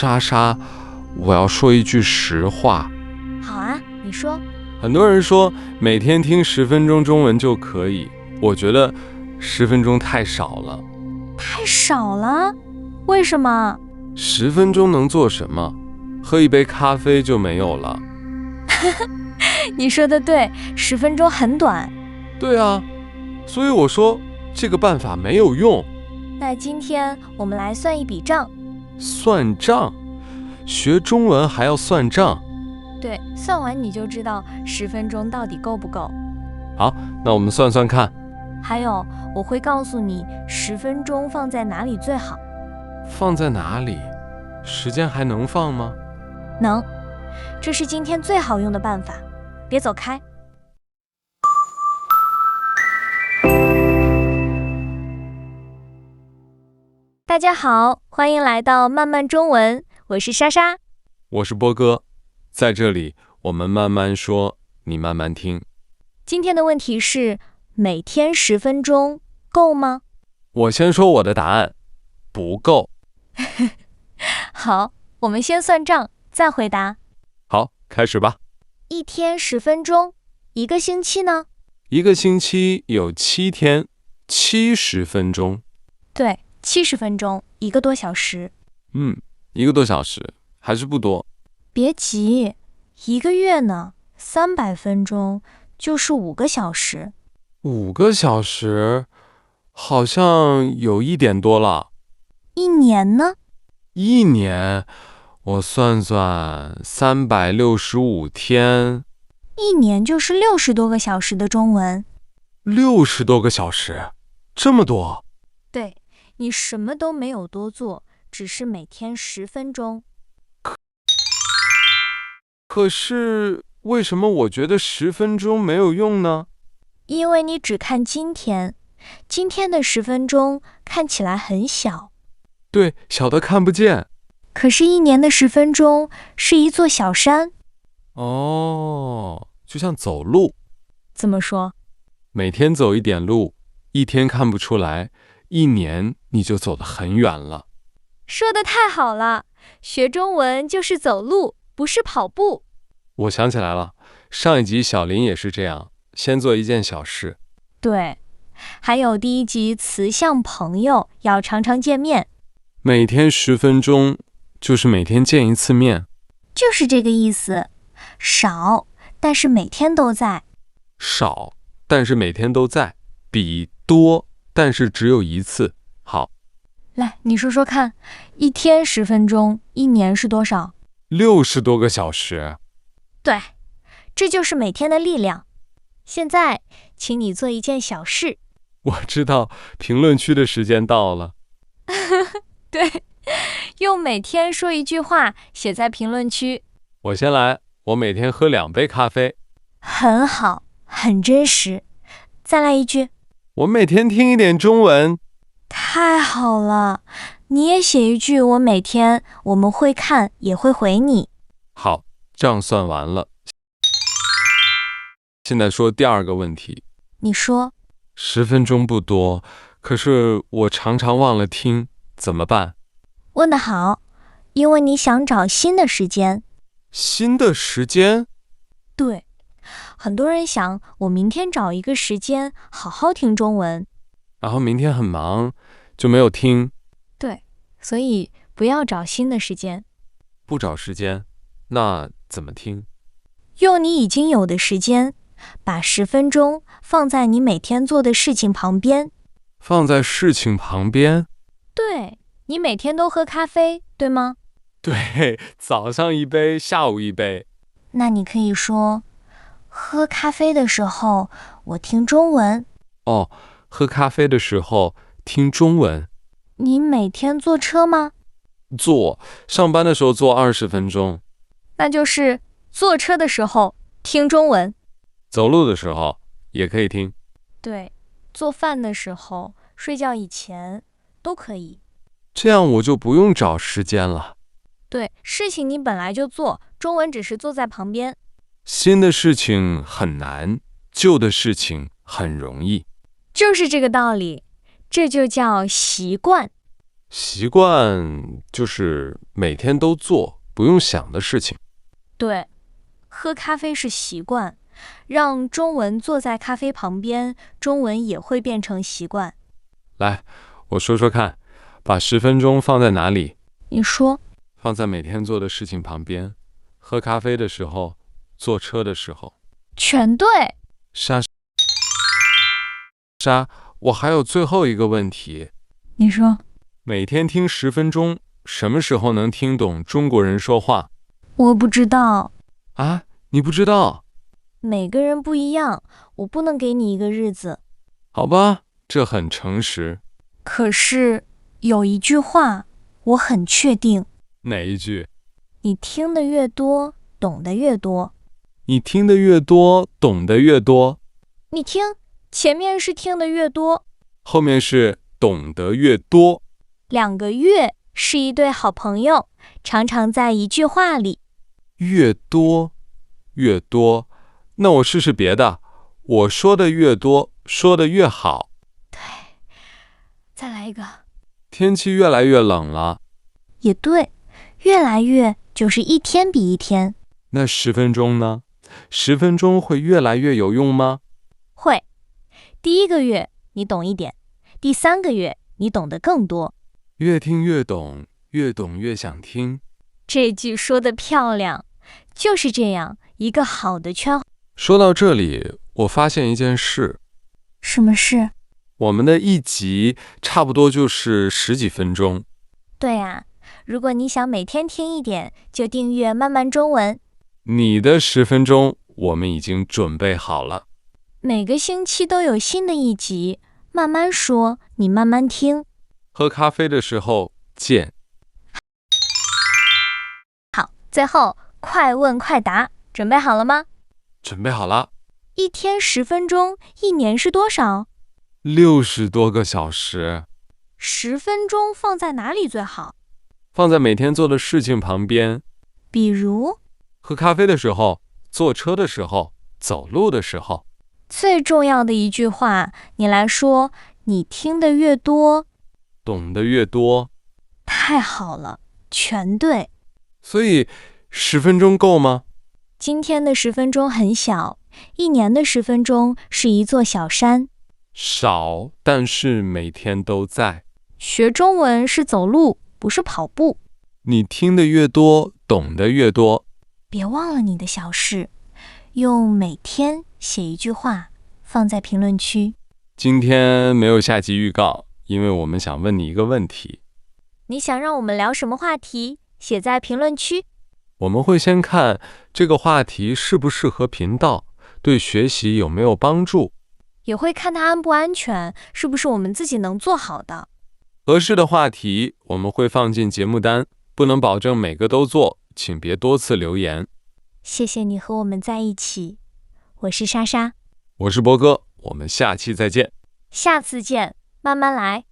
莎莎，我要说一句实话。好啊，你说。很多人说每天听10分钟中文就可以，我觉得10分钟太少了。太少了？为什么？10分钟能做什么？喝一杯咖啡就没有了。你说的对，10分钟很短。对啊，所以我说这个办法没有用。那今天我们来算一笔账。算账？学中文还要算账？对，算完你就知道10分钟到底够不够。好，那我们算算看。还有，我会告诉你10分钟放在哪里最好。放在哪里？时间还能放吗？能，这是今天最好用的办法。别走开。大家好，欢迎来到慢慢中文，我是莎莎，我是波哥，在这里我们慢慢说，你慢慢听。今天的问题是，每天10分钟够吗？我先说我的答案，不够。好，我们先算账，再回答。好，开始吧。一天10分钟，一个星期呢？一个星期有7天，70分钟。对，70分钟，1个多小时。1个多小时，还是不多。别急，1个月呢，300分钟，就是5个小时。5个小时，好像有一点多了。一年呢？1年，我算算，365天。1年就是60多个小时的中文。60多个小时，这么多？对，你什么都没有多做，只是每天10分钟。可是，为什么我觉得10分钟没有用呢？因为你只看今天，今天的10分钟看起来很小。对，小的看不见。可是1年的10分钟是一座小山。哦，就像走路。怎么说？每天走一点路，1天看不出来，1年你就走得很远了。说得太好了，学中文就是走路，不是跑步。我想起来了，上一集小林也是这样，先做一件小事。对，还有第1集词像朋友，要常常见面。每天10分钟，就是每天见一次面。就是这个意思，少，但是每天都在。少，但是每天都在，比多，但是只有一次。好，来，你说说看，1天10分钟，1年是多少？60多个小时。对，这就是每天的力量。现在，请你做一件小事。我知道，评论区的时间到了。对，用每天说一句话写在评论区。我先来，我每天喝2杯咖啡。很好，很真实。再来一句。我每天听一点中文。太好了，你也写一句，我每天我们会看，也会回你。好，账算完了。现在说第2个问题。你说。10分钟不多，可是我常常忘了听，怎么办？问得好，因为你想找新的时间。新的时间？对，很多人想我明天找一个时间好好听中文，然后明天很忙，就没有听。对，所以不要找新的时间。不找时间，那怎么听？用你已经有的时间，把10分钟放在你每天做的事情旁边。放在事情旁边？对，你每天都喝咖啡，对吗？对，早上1杯，下午1杯。那你可以说，喝咖啡的时候，我听中文。哦，喝咖啡的时候听中文。你每天坐车吗？坐，上班的时候坐20分钟。那就是坐车的时候听中文。走路的时候也可以听。对，做饭的时候、睡觉以前都可以。这样我就不用找时间了。对，事情你本来就做，中文只是坐在旁边。新的事情很难，旧的事情很容易。就是这个道理，这就叫习惯。习惯就是每天都做，不用想的事情。对，喝咖啡是习惯，让中文坐在咖啡旁边，中文也会变成习惯。来，我说说看，把10分钟放在哪里？你说，放在每天做的事情旁边，喝咖啡的时候，坐车的时候。全对。莎莎，我还有最后一个问题。你说，每天听10分钟，什么时候能听懂中国人说话？我不知道，啊，你不知道？每个人不一样，我不能给你一个日子。好吧，这很诚实。可是有一句话，我很确定，哪一句？你听得越多，懂得越多。你听得越多，懂得越多。你听，前面是听得越多后面是懂得越多。，2个月是一对好朋友，常常在一句话里。越多，越多。那我试试别的。我说的越多，说的越好。再来一个。天气越来越冷了，也对，越来越就是一天比一天。那10分钟呢？10分钟会越来越有用吗？会，第1个月你懂一点，第3个月你懂得更多。越听越懂，越懂越想听。这句说得漂亮，就是这样一个好的圈。说到这里，我发现一件事，什么事？我们的一集差不多就是10几分钟。对啊，如果你想每天听一点，就订阅慢慢中文。你的10分钟我们已经准备好了。每个星期都有新的一集，慢慢说，你慢慢听。喝咖啡的时候见。好，最后快问快答，准备好了吗？准备好了。一天10分钟，一年是多少60多个小时。？10分钟放在哪里最好？放在每天做的事情旁边，比如，喝咖啡的时候，坐车的时候，走路的时候。最重要的一句话，你来说，你听得越多，懂得越多。太好了，全对。所以10分钟够吗？今天的10分钟很小，一年的10分钟是一座小山。少，但是每天都在。学中文是走路，不是跑步。你听得越多，懂得越多。别忘了你的小事，用每天写一句话，放在评论区。今天没有下集预告，因为我们想问你一个问题。你想让我们聊什么话题？写在评论区。我们会先看这个话题适不适合频道，对学习有没有帮助，也会看它安不安全，是不是我们自己能做好的。合适的话题我们会放进节目单，不能保证每个都做，请别多次留言。谢谢你和我们在一起，我是莎莎，我是博哥，我们下期再见。下次见，慢慢来。